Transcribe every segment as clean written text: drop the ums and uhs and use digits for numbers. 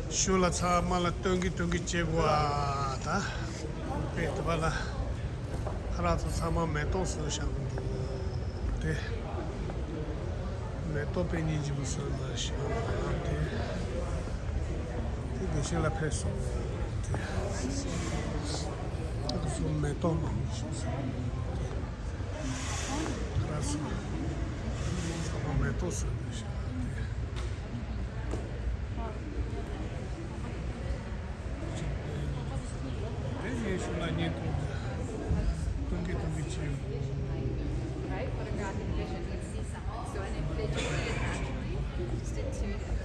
Shula mala tungi chegua ta petbala haratu sama meto su shangu te meto peni jibu su na shangu te geshela peso te su meto mamu su haratu sama meto su na shangu Right, photographic vision, you can see something. So an individual naturally, just intuitive.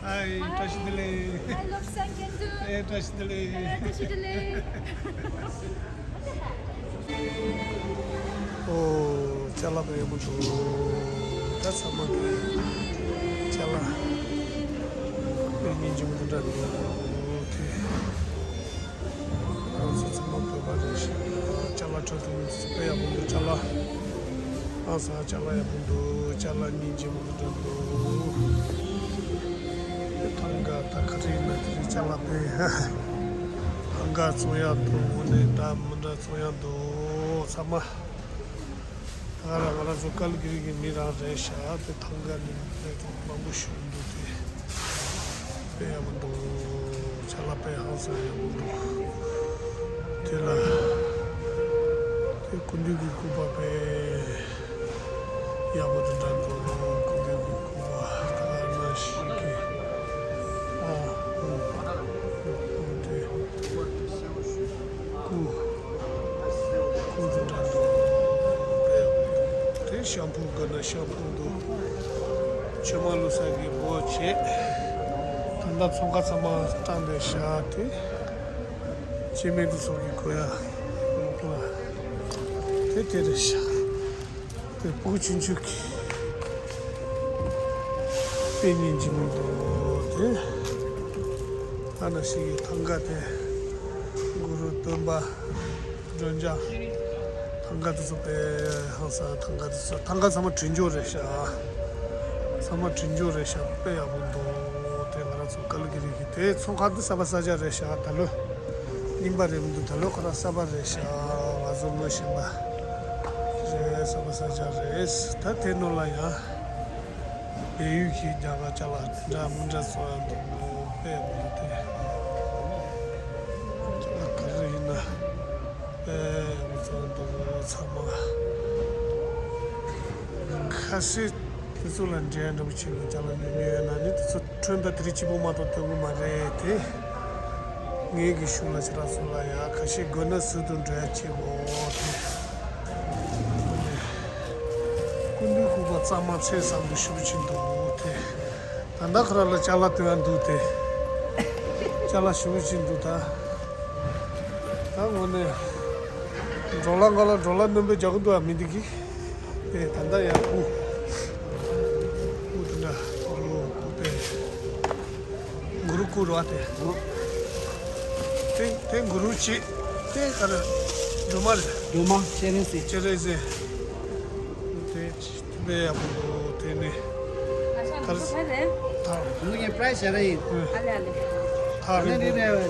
Hi, touch delay. I love Sankendu. Hey, touch delay. Touch delay. Oh, chala be mucho. That's a man. Chala. Ini jumu tu dah. Okay. Also, some of the bodies. Chala chotu supaya bundu chala. Asa chala ya bundu chala ni jumu tu. Tanga takarina tu chala be. Anga soya tu mune dam munda soya tu sama. Agora o cal que mira deixa te tanga ni te mamush undu te pe amundu chala pe house amundu te la te kundi ku kuba pe ya bodu dandu kundi ku kuba ta na shiki te ku dandu shampoo gana shampoo do chamalu sagi boche tanda tsonga sama tande shate chime du sogi koya mutla te sha te puchinchuki penin jimundo te anashi tanga te guru tomba jonja Tanga tu pe hansa tanga sama chinjo resha sama chinjo resha pe abundo te ngara so kalgiri ki te songa tu sabasaja resha talo nimba remundu talo kara sabar resha azumo shimba je sabasaja res ta tenola ya beyu ki jaga chala ja munja so pe abundo chala karina sama kasi tulan dia nak bincang jalan ini nani tu tunda trici boma tu tunggu mare te ngegi shula cerasula ya kasi guna sudun dia cibo kundi kubat sama se sambil shubicin tu te tanda kerala cala tuan tu te cala shubicin tu ta mana rolan nembe jago tu amidiki tanda ya ku tunda guru ku roate te guru chi te kara Domal, Duma, Cherisi. Cherese, Be Abu, Tene, Hadi. Look at price, Sharai. Ale.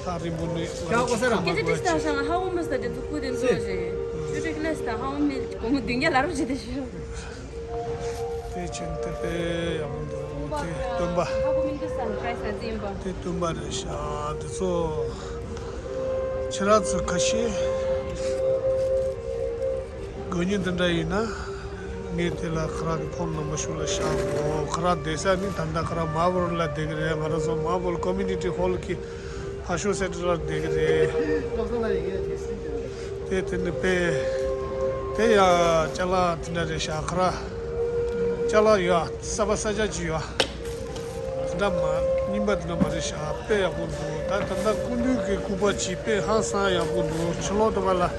Taribuni, Kau kosara. Gece de işte aşağıda havamız da dedi kudin zoje. Çocuklar işte havam mil komu dünyalar bir şey de şu. Tepe, Abu, Tumba, Havam mil de sen price azimba. Tumba, Shad, so Chiratsu Kashi, Gunin Dandayina, Nitila Krak Pon Mashula Shab, Krat Desani, Tanda Kra Mabur La Degre, Marazo Mabul Community Hall Ki, Hashu Settler Degre, Teya Chala Tinare Shakra, Chala Ya, Sabasaja Jua, Dama, Nimbat Namarisha, Pe Abundu, Tanda Kundu Kubachi, Pe Hansa Yabundu, Chalotvala,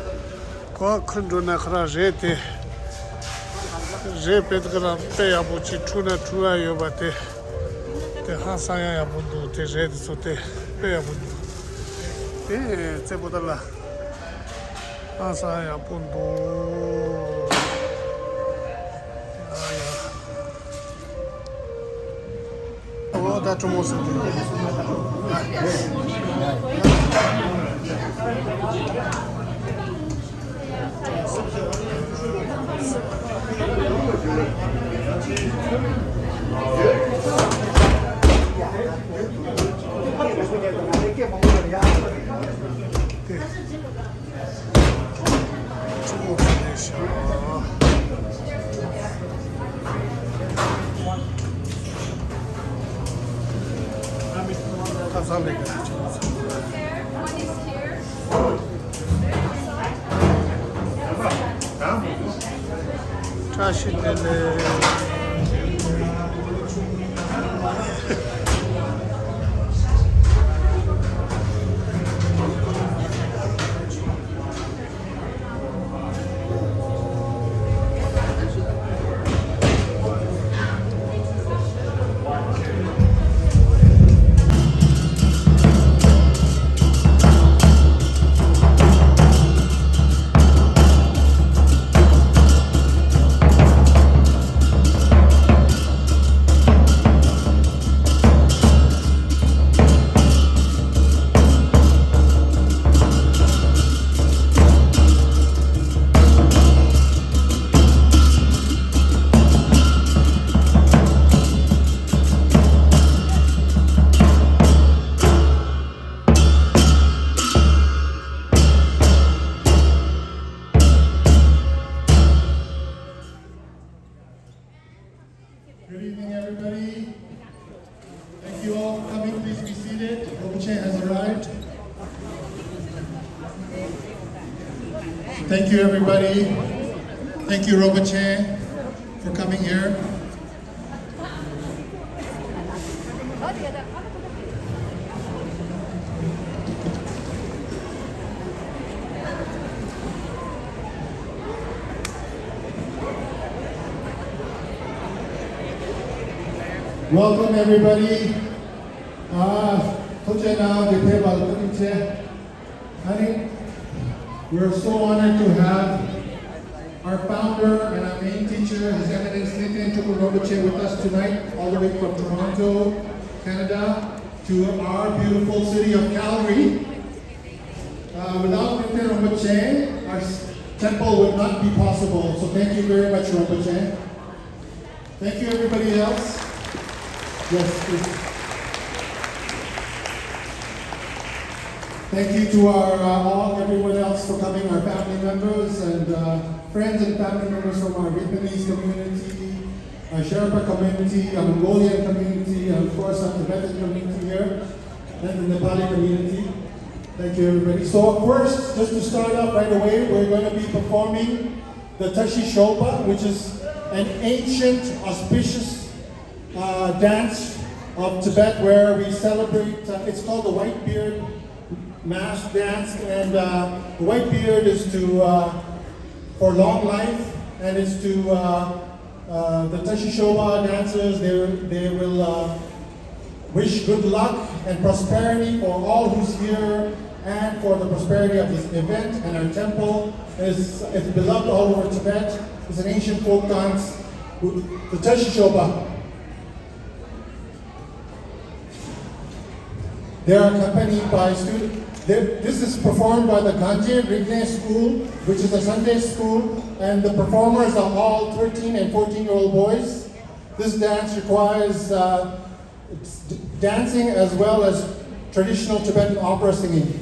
Kwa Kunduna Kra Rete. Je Pedra Pe Abuchi Tuna Tua Yobate, the Hansaya Bundu, the Red Sote, Pe Abundu. Tebodala Hansaya Bundu. Oh, that's almost Good evening, everybody. Thank you all for coming. Please be seated. Robuche has arrived. Thank you, everybody. Thank you, Robuche, for coming here. Welcome, everybody. Honey, we're so honored to have our founder and our main teacher, His Eminence Nitin Chukwurobuche, with us tonight, all the way from Toronto, Canada, to our beautiful city of Calgary. Without Nitin Rinpoche, our temple would not be possible. So thank you very much, Rinpoche. Thank you, everybody else. Yes, please. Thank you to everyone else for coming, our family members and friends and family members from our Vietnamese community, our Sherpa community, our Mongolian community, and of course our Tibetan community here, and the Nepali community. Thank you, everybody. So first, just to start off right away, we're going to be performing the Tashi Shoba, which is an ancient, auspicious dance of Tibet where we celebrate, it's called the White Beard Mask Dance, and the White Beard is for long life, and it's to the Tashi Shoba dancers. They will wish good luck and prosperity for all who's here and for the prosperity of this event and our temple. It's beloved all over Tibet. It's an ancient folk dance, the Tashishoba. They are accompanied by students. This is performed by the Ganje Rigne School, which is a Sunday school, and the performers are all 13 and 14-year-old boys. This dance requires dancing as well as traditional Tibetan opera singing.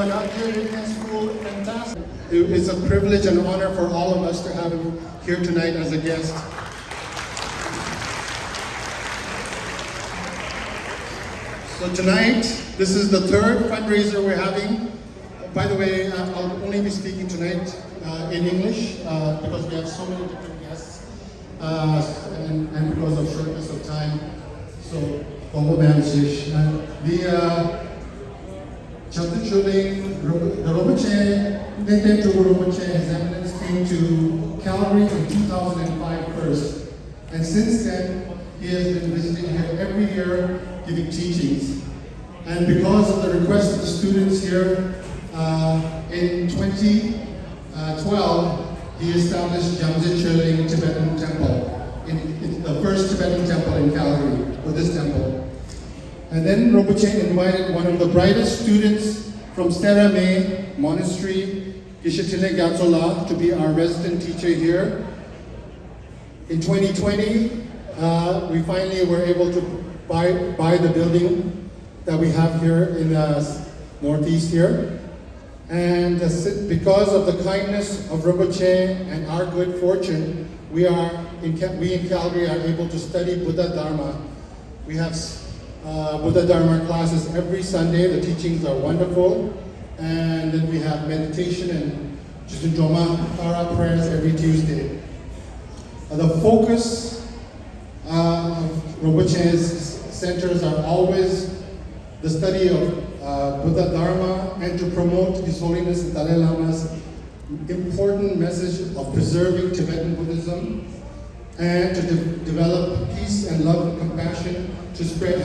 Nigerian school, fantastic. It's a privilege and honor for all of us to have him here tonight as a guest. So tonight, this is the third fundraiser we're having. By the way, I'll only be speaking tonight in English because we have so many different guests and because of shortness of time. So, Chapter Chuling, the Roboche, Neten to Roboche, His Eminence came to Calgary in 2005 first. And since then, he has been visiting here every year giving teachings. And because of the request of the students here, in 2012, he established Jamze Chuling Tibetan Temple, in the first Tibetan temple in Calgary, Buddhist temple. And then Rinpoche invited one of the brightest students from Stera May Monastery, Geshe-Tile Gyatso-La, to be our resident teacher here. In 2020, we finally were able to buy the building that we have here in the northeast here. And because of the kindness of Rinpoche and our good fortune, we in Calgary are able to study Buddha Dharma. We have Buddha Dharma classes every Sunday. The teachings are wonderful. And then we have meditation and Jisundroma Tara prayers every Tuesday. The focus of Rinpoche's centers are always the study of Buddha Dharma and to promote His Holiness the Dalai Lama's important message of preserving Tibetan Buddhism and to develop peace and love and compassion to spread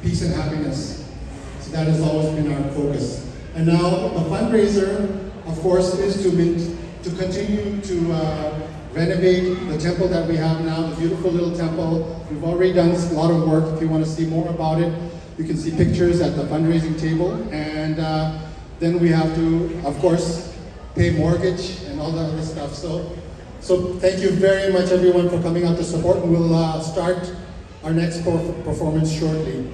peace and happiness. So that has always been our focus. And now the fundraiser, of course, is to continue to renovate the temple that we have now, the beautiful little temple. We've already done a lot of work. If you want to see more about it, you can see pictures at the fundraising table. And then we have to, of course, pay mortgage and all the other stuff. So thank you very much, everyone, for coming out to support. And we'll start our next performance shortly.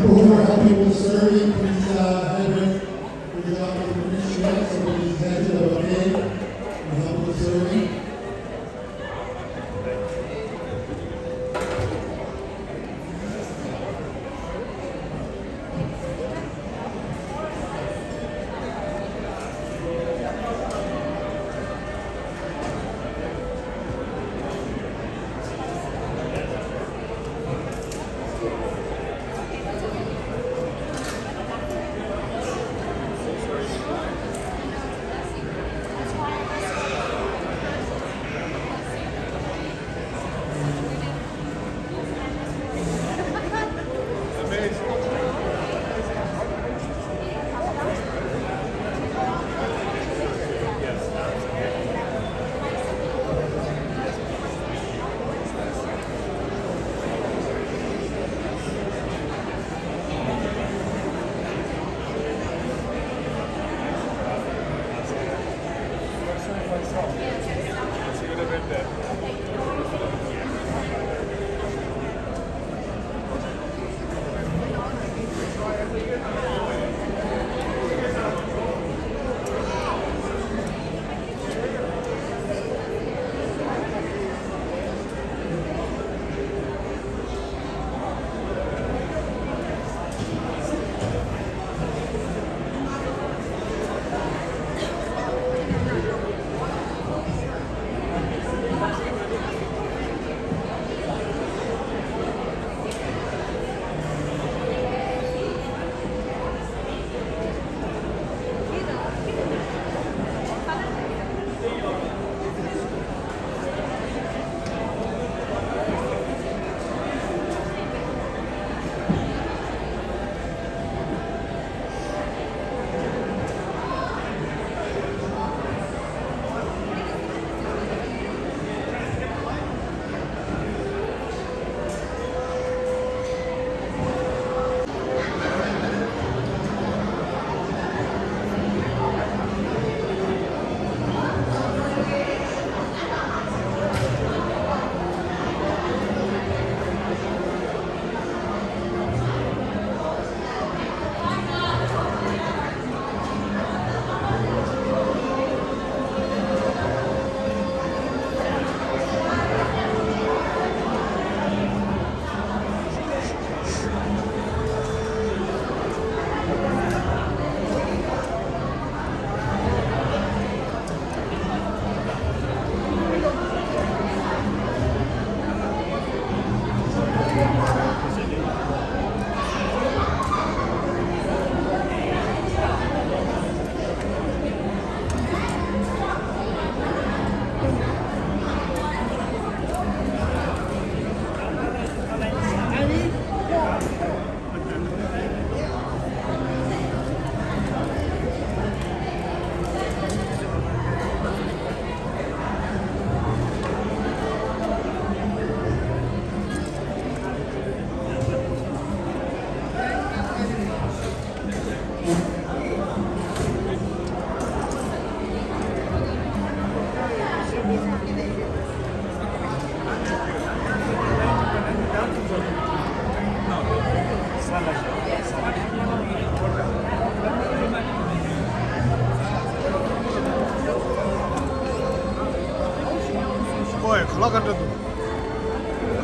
People who are helping with serving, please head with the job of the Christian, so please head to the buffet and help with serving.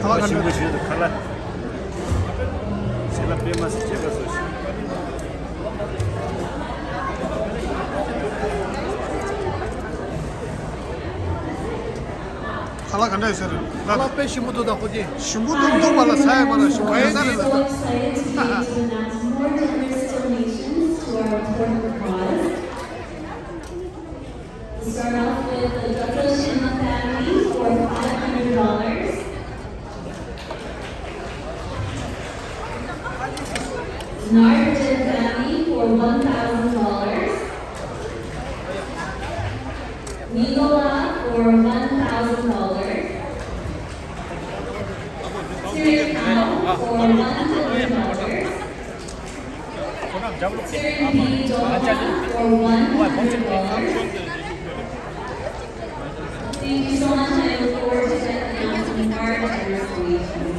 칼라 신부 간다. 지어도 칼라. 셀라 빼면서 찍어서. 칼라 간다 있어요. Ela peixe mudou da rodinha. 신부도 또 발라 사야 말아. 신부 We're 사는 so excited today to announce more generous donations to our important cause. We start off with the Shima family for $500. Narrative family for $1,000. Nicola for $1,000. Syrian Cow for $100. Syrian Dog for $100. Thank you so much. I look forward to announcing our generous donations.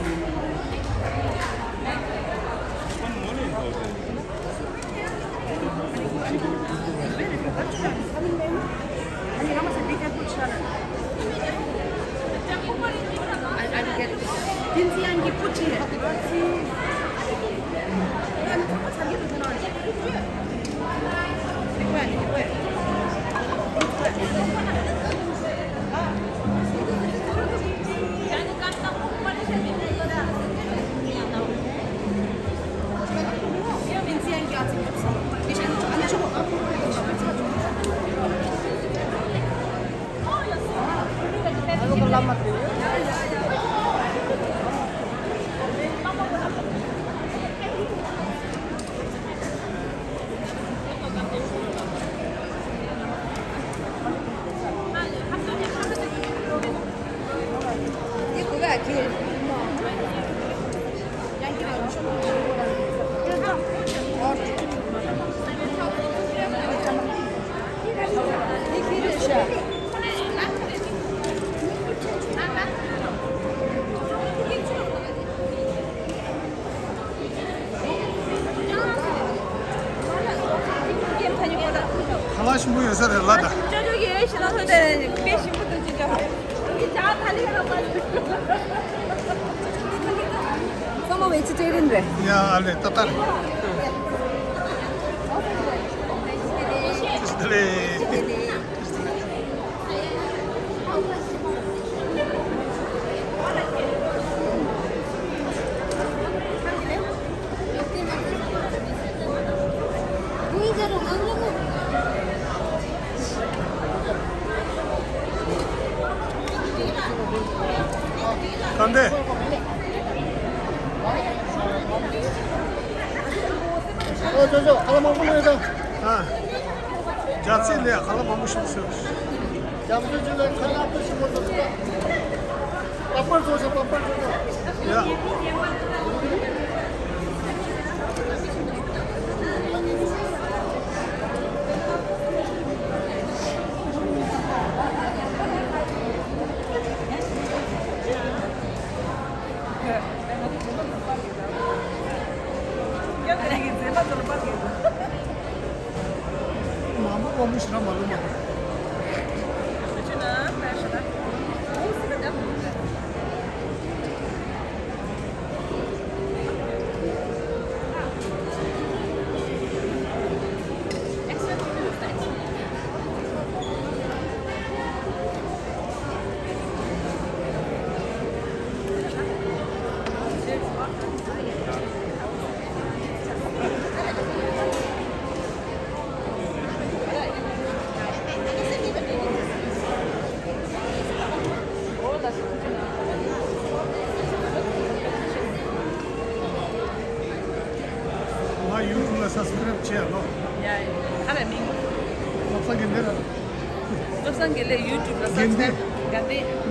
칼라 신부 여사를 라다. 저기 신앙소대 꽤 신부들 진짜 여기 자 달리라고 서머 웨치 제일인데 야, 알레 따따리. 그래. 간대. 저저 하나 먹으면서 아. 자체래 칼라 먹으시면 양주 중에 하나 peixe mudou da. 빠빨 줘서 빠빨 줘서. 야. 마마 먹으시라 말로 아, 유튜브에 서스크립 치야로. Ja, kan jeg minge. 막상 견데라. Hvorfor skal jeg YouTube og Gende. subscribe? Gende.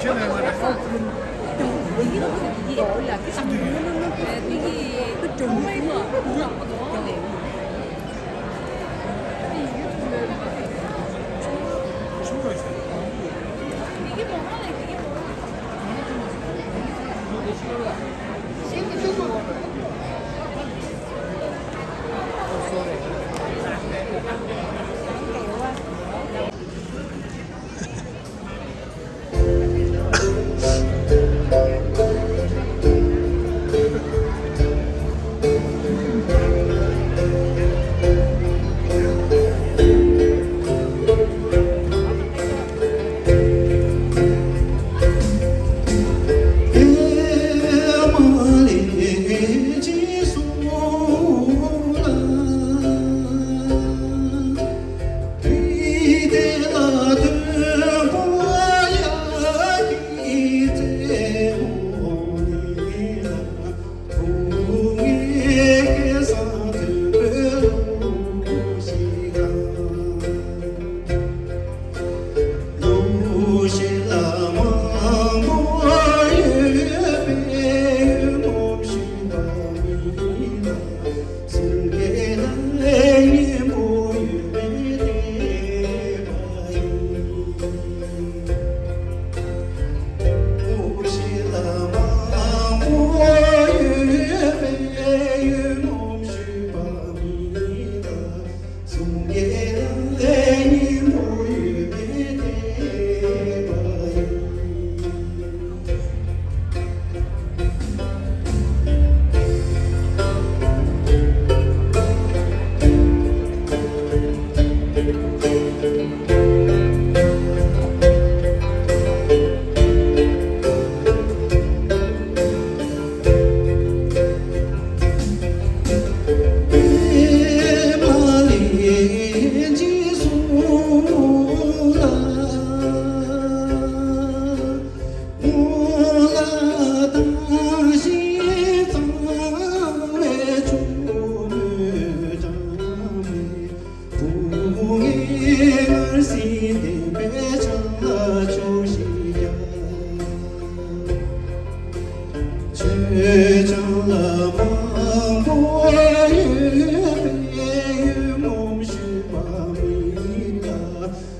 쟤네 말이야. 이게 원래 이게 정말 친구가 있어요. 이게 뭐 하나 이게 뭐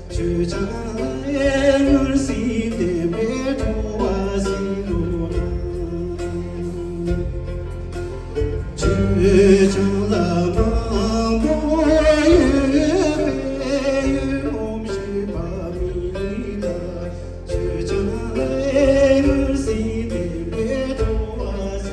주장을 시대에 도와주로나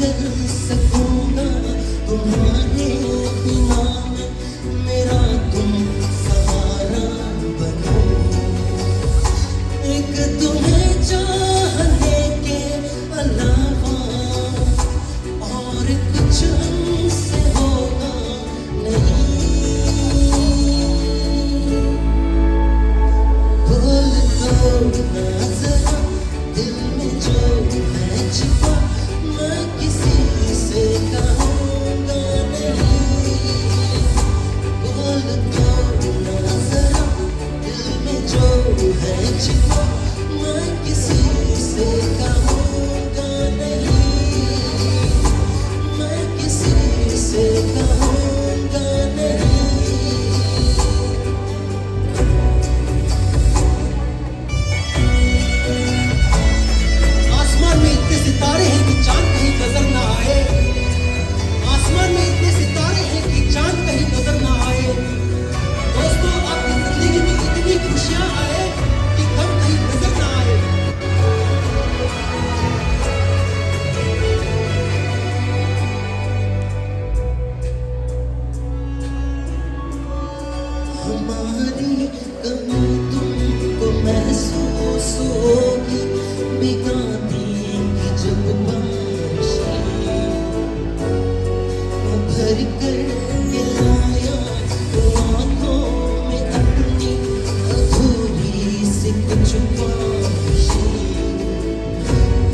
चल सकूंगा तुम्हारे बिना मैं, मेरा तुम सहारा बनो। एक तुम्हें चाहने के अलावा और कुछ हमसे होगा नहीं। बोल दो ना जरा दिल में जो है छिपा, मैं किसी से कहूँगा नहीं। बोल दो ना जरा दिल में जो है छिपा, मैं किसी से कहूँगा नहीं। मैं किसी से कहूँगा नहीं। आसमान में इतने सितारे हैं कि चांद कहीं नजर ना आए। आसमान में इतने सितारे हैं कि चांद कहीं नजर ना आए। दोस्तों, आपकी जिंदगी में इतनी खुशियां आए कि गम कहीं नजर ना आए। हमारी कमी तुमको महसूस होगी, बिगाने की जब बारिशें भर कर के लाया तो आँखों में अपनी अधूरी सी कुछ ख्वाहिशें।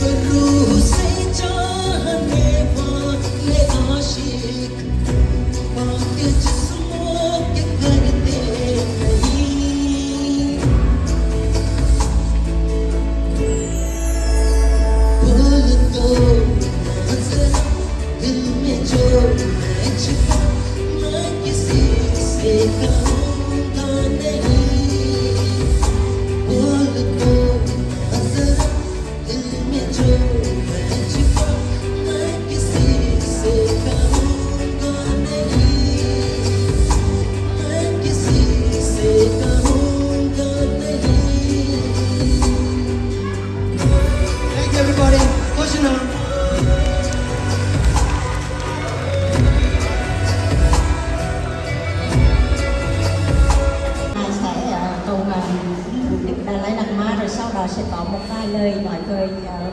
पर रूह से चाहने वाले आशिक बात जिस्मों के करते नहीं। बोल दो ना जरा दिल में जो है छिपा, मैं किसी से कहूँगा नहीं। बोल दो ना जरा दिल में जो है छिपा, मैं किसी से कहूँगा नहीं। मैं किसी से कहूँगा नहीं। Thank you everybody. Question on. Sẽ cầu mục đích là lấy làm ma, rồi sau đó sẽ có một vài lời nói với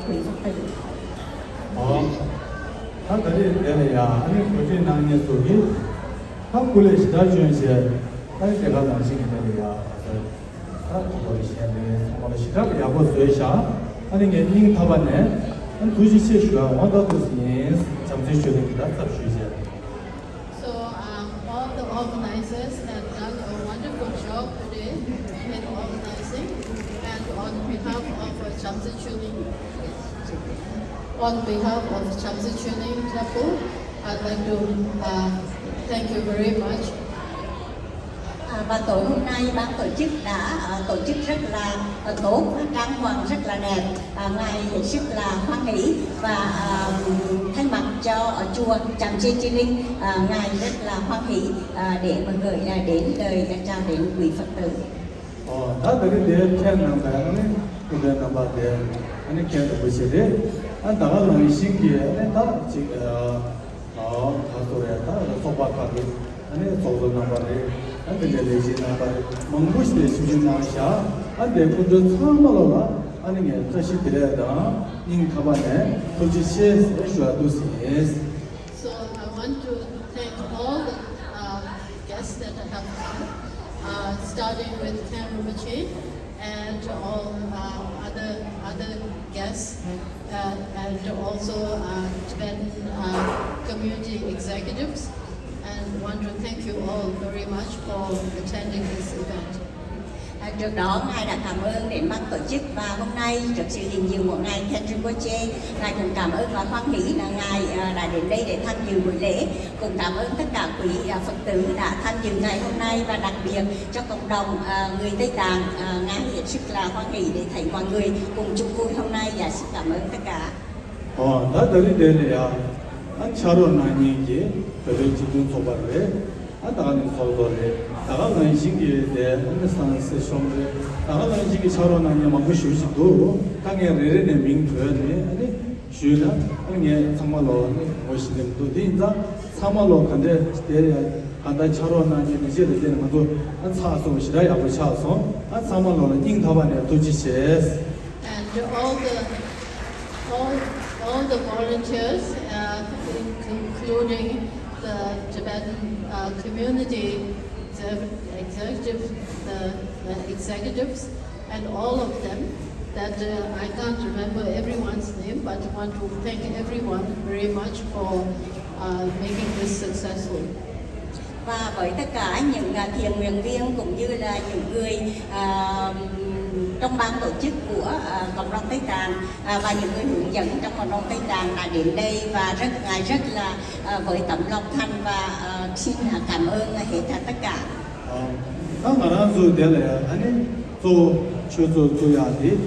quý Phật tử. 다들이 내야 아니 그게 나는 속이 한국에 시다 주는지 할 때가 나시게 되야 다 거기 시간에 정말 시다 야고 소이샤 아니 게 타반네 한 두지 세슈가 와다도 신 잠시 쉬는 기다 잡수이제. So all the organizers have done a wonderful job today in organizing, and on behalf of Chamsi Chuling Temple, I'd like to thank you very much. Và tối hôm nay ban tổ chức đã tổ chức rất là tốt, trang hoàng rất là đẹp, ngài hết sức là hoan hỷ, và thay mặt cho chùa Trạm Chi Linh, ngài rất là hoan hỷ để mà gửi đến lời chào đến quý Phật tử. 다들이 내 태어난 바에는 그대 나바데 아니 걔도 보시되 안 다가는 신기에 다 지금 가서야 다 소박하게 아니 소소 나바데 안 되게 나바데 몽부시데 수준 나샤 안 되고도 참말로가 아니 게 다시 들어야다 인 가바네 도지시에서 에슈아도시에스. So I want to thank all the guests that have come, starting with Tamrumachi and all other guests, and also Tibetan community executives, and want to thank you all very much for attending this event. Trước đó, Ngài đã cảm ơn đến ban tổ chức, và hôm nay trước sự hiện diện của Ngài Thiên Rinpoche, Ngài cũng cảm ơn và hoan hỷ là Ngài đã đến đây để tham dự buổi lễ. Cũng cảm ơn tất cả quý Phật tử đã tham dự ngày hôm nay, và đặc biệt cho cộng đồng người Tây Tạng, Ngài hết sức là hoan hỷ để thấy mọi người cùng chung vui hôm nay, và xin cảm ơn tất cả. 다들이 내야 안 차로 나니기 그들 지금 소바래 나가는 소도래 나가는 신기에 대해 산세 쇼데 나가는 신기 차로 나니 막 쉬우시도 땅에 레레네 민표네 아니 주나 아니 참말로 오시는 또 인자 참말로 근데 간다 차로나 이제 되는 것도 안 차서 시라야 버 차서 안 참말로 인타반에 도지세 And all the volunteers, including the Tibetan community executives, and all of them, that I can't remember everyone's name, but I want to thank everyone very much for making this successful. Và với tất cả những thiện nguyện viên cũng như là những người trong ban tổ chức của cộng đồng Tây Tràng và những người hướng dẫn trong cộng đồng Tây Tràng đã đến đây và rất là với tấm lòng thành và xin cảm ơn hết tất cả. 나는 저 내래 아니 또 저야 돼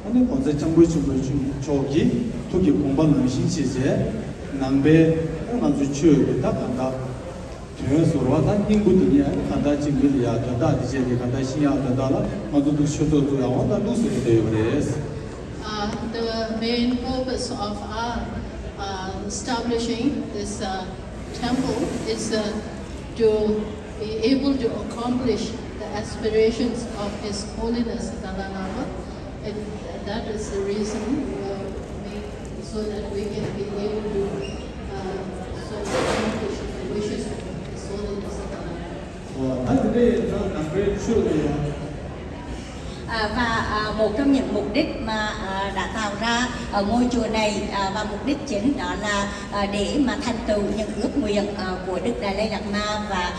아니 먼저 정부 좀 저기 토기 공부하는 신시제 남배 먼저 취업다 간다 되어서로 다 인구들이야 간다 진들이야 간다 이제 간다 신야 간다라 먼저 쇼도도 야원다 루스도 되어 그래서 The main purpose of our establishing this temple is to be able to accomplish the aspirations of His Holiness Dalai Lama, and that is the reason so that we can be able to accomplish the wishes of His Holiness Dalai Lama. 근데 저 남배 취업이야 Và một trong những mục đích mà đã tạo ra ở ngôi chùa này và mục đích chính đó là để mà thành tựu những ước nguyện của Đức Đại Lây Lạt Ma và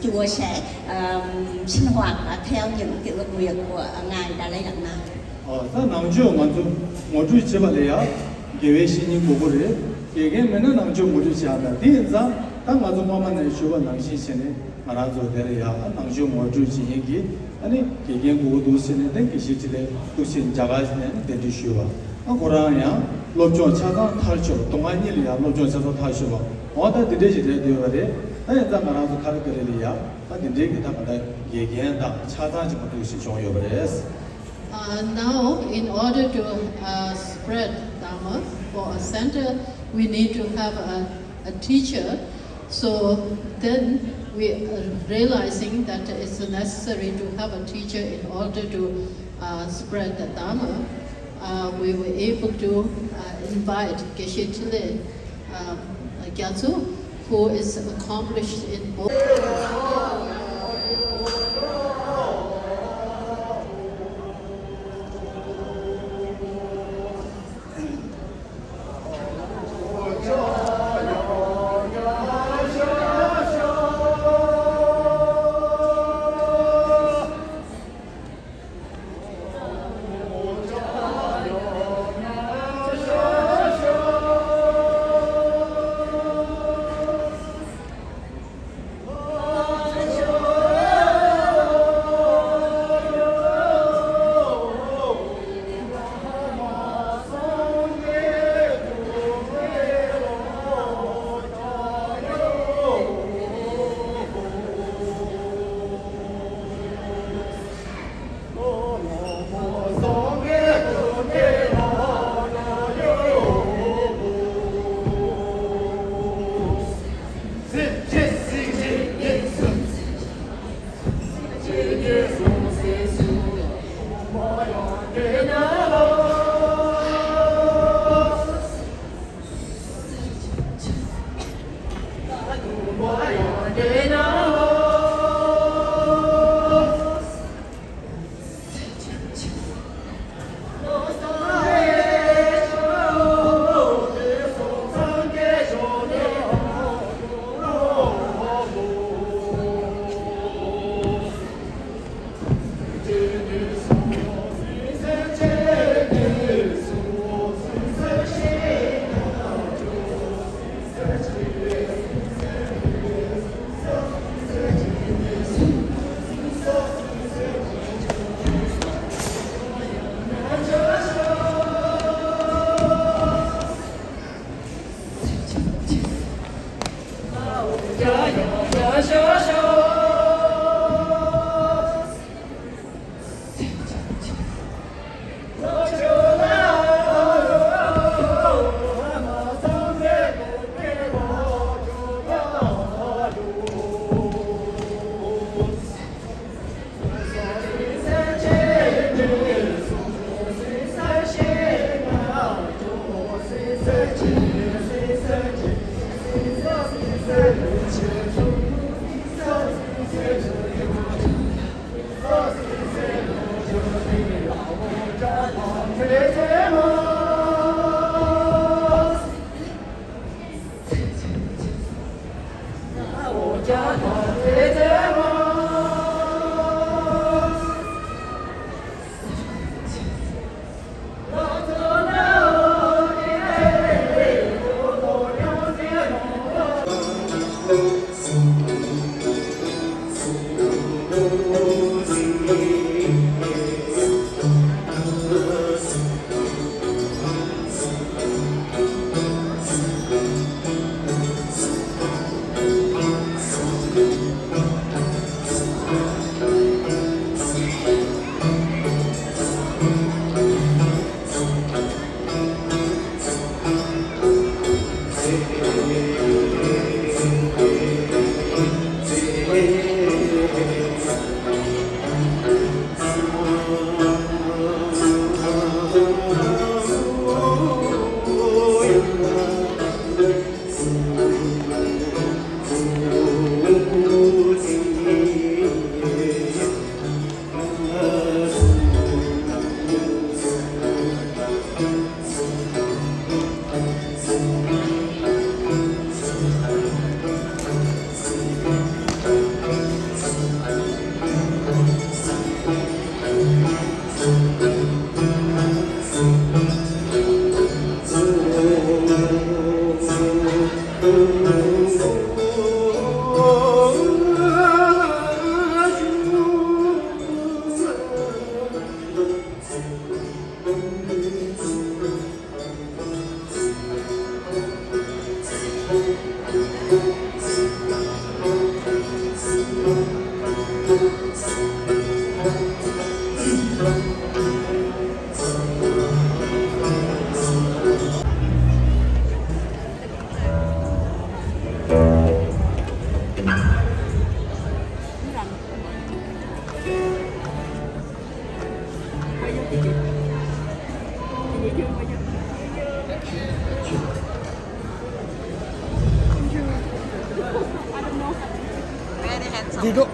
chùa sẽ sinh hoạt theo những cái ước nguyện của ngài Đại Lây Lạt Ma. 다 남주 먼저 모두 집어내야 계획 신인 보고를 얘기하면은 남주 모두 지하다 뒤에서 딱 맞아 보면 쇼가 남신신에 말아줘 되려야 남주 모두 지행기 아니 계획 보고도 쓰는데 기시질에 도신 자가스는 되지 쇼와 고라냐 로조 차가 탈죠 동안이리야 로조 차서 탈쇼 어디 되지래 되어래 아니다 말아줘 가르쳐려야 근데 기타 받아 얘기한다 차단지 것도 있을 정요버레스 Now, in order to spread Dharma for a center, we need to have a teacher. So then we are realizing that it's necessary to have a teacher in order to spread the Dharma. We were able to invite Geshe Chile Gyatso, who is accomplished in both.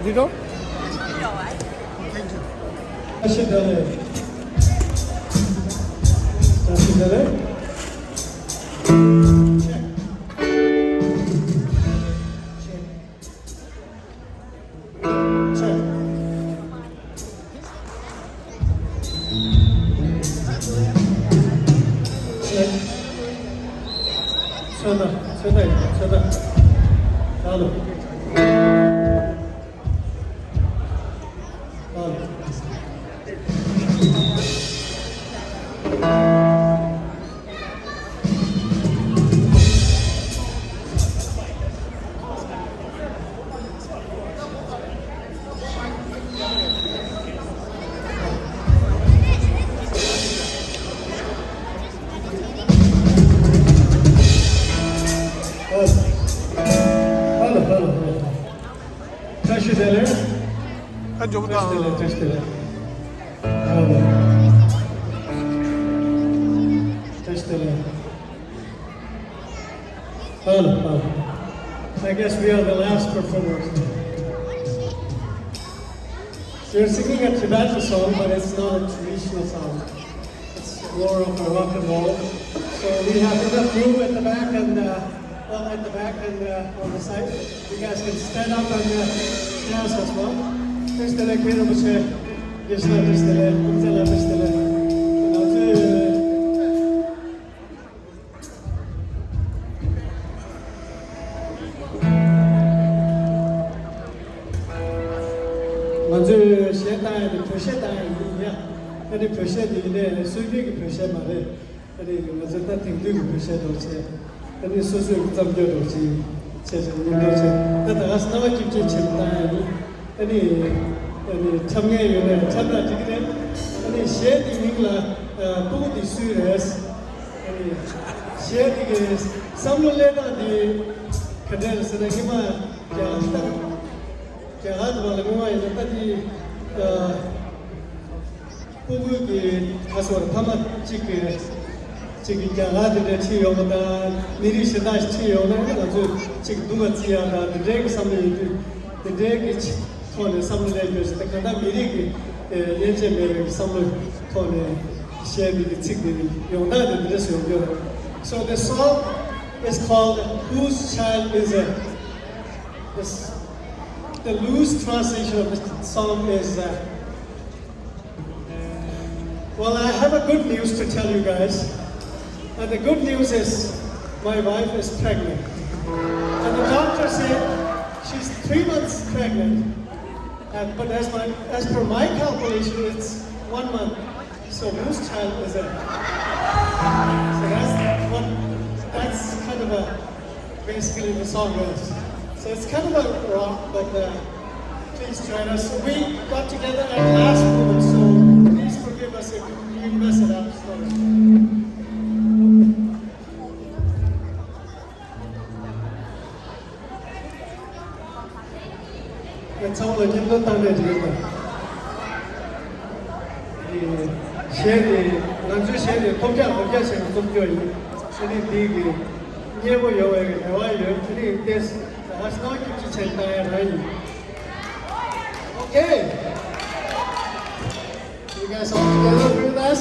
Dido? 다시 달래. 다시 달래. 쳐다. 나도. 다시 달래. 한쪽부터. 다시 달래. I guess we are the last performers. We're singing a Tibetan song, but it's not a traditional song. It's more of a rock and roll. So we have enough room at the back and on the side. You guys can stand up and dance as well. Just the leg, just the leg. 먼저 시에다에 표시다에 이야 근데 표시들이 수비기 표시 말에 근데 먼저 다 등등이 표시도 제 근데 소수 점교도 제 제정도 제 다다가 나와 깊게 쳤다니 아니 참여 요네 참다 지기네 아니 시에디 밍라 보고디 수레스 아니 시에디게 삼롤레다디 그대로서 기마 자 Jahat wala mo ay natadi pugu kasor thamat chiki jahat de chiyo da miri shida chiyo na jo chik duma chiya da de samle de ge thone samle de se kanda miri ki yenche mere samle thone shebi de chik de yonda de so yo. So the song is called Whose Child Is It? The loose translation of the song is well, I have a good news to tell you guys. And the good news is my wife is pregnant. And the doctor said she's 3 months pregnant. But as per my calculation, it's 1 month. So whose child is it? So that's kind of basically the song is. So it's kind of a rock, but please join us. So we got together at last moment, so please forgive us if we mess it up. It's all a little time together. Share the share Okay. You guys all together with us?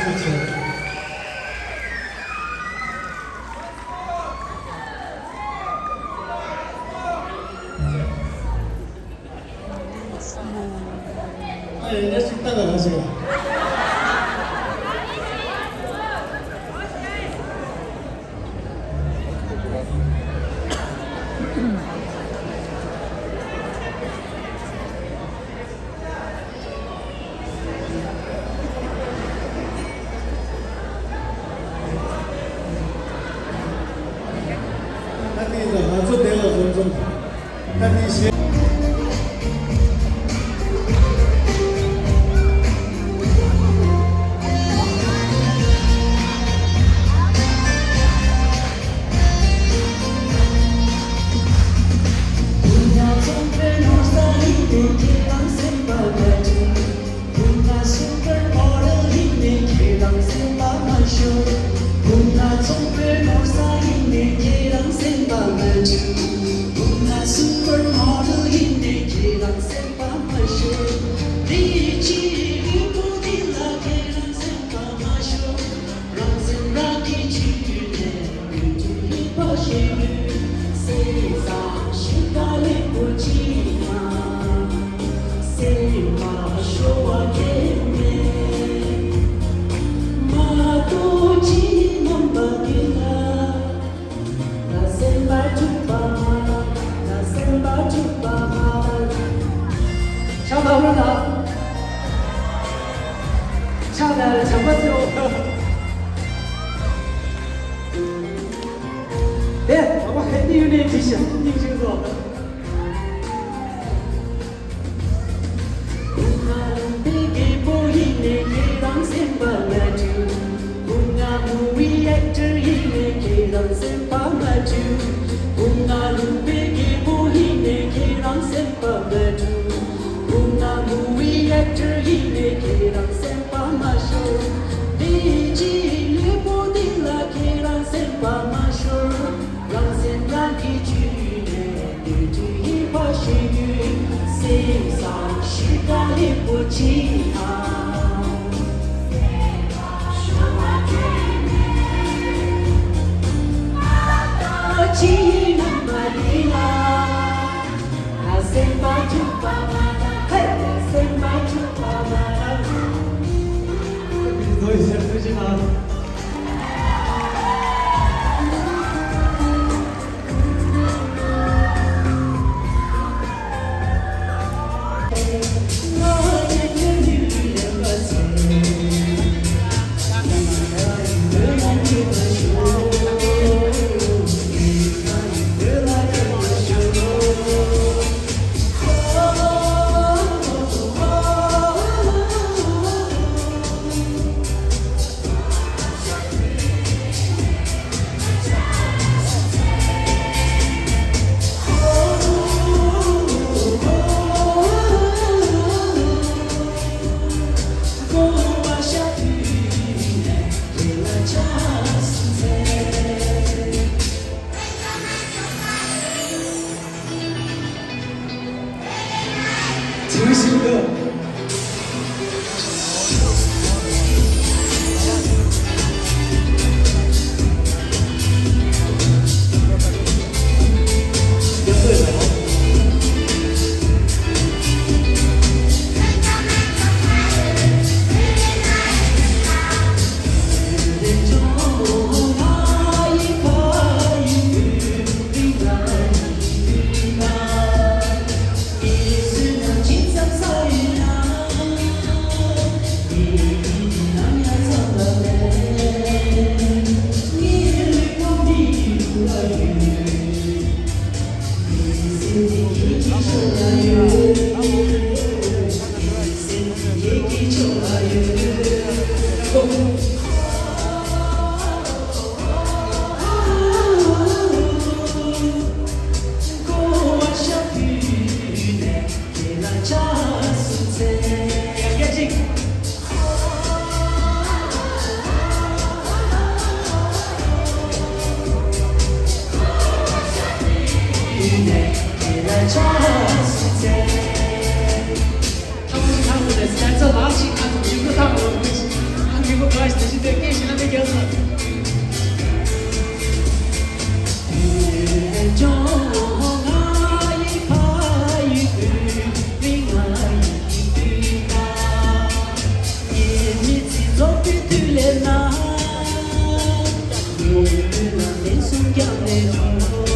支持。 이제 식당을 가세요. 아주 내가 점점 하기 시작. 네, 아마 햇니은의 디시 햇니 증거. Bigi bohine kirang semba maju, bunga movie actor hine kirang semba maju, bunga bigi bohine kirang semba maju, bunga movie actor hine kirang semba maju, Bigi lipo dila kirang semba maju, rang sen rang ki june, du tu hi pa shi yu, sing sang shi ga li po chi ang. Chi nam ma li la, la sen ba chu pa ma la, hey, la sen ba chu pa ma la. 더 이상 쓰지 마. 중심도 한국에서 나치 같은 친구 사고 한국에 lên na ngồi là đến sông giang lên